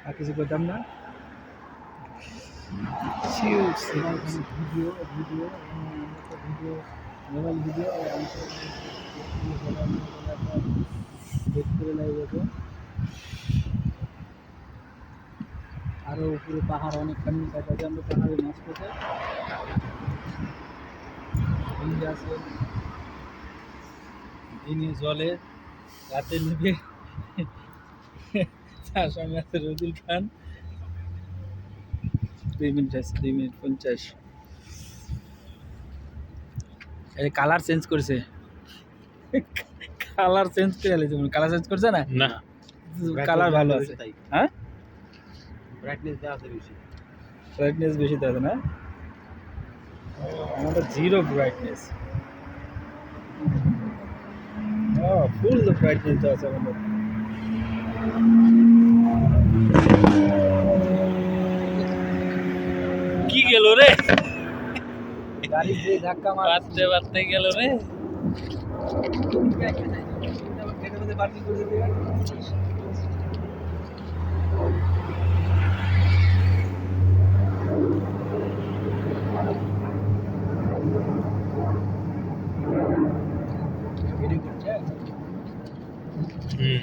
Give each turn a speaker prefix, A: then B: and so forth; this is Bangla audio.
A: আর কিছু করতাম না। Video video video mobile video করে লাগবে। আরও উপরে পাহাড় অনেকখানি দেখা যায়, আমরা পাহাড়ে মাছ পেতে আছে দিনে জলে, রাতে নেবে। তার সঙ্গে আছে রজুল খান। 2 মিনিট আছে, 2 মিনিট 50। এই কালার চেঞ্জ করেছে, কালার চেঞ্জ করে আলে। যেমন কালার চেঞ্জ করছে না,
B: না
A: কালার ভালো আছে। হ্যাঁ,
B: ব্রাইটনেস দেওয়া আছে বেশি,
A: ব্রাইটনেস বেশি দেওয়া না, আমাদের 0 ব্রাইটনেস। ফুল ব্রাইটনেস দেওয়া আছে আমাদের।
B: কি গেল রে,
A: গাড়ি যে ধাক্কা
B: বাড়তে বাড়তে গেল রে। হুম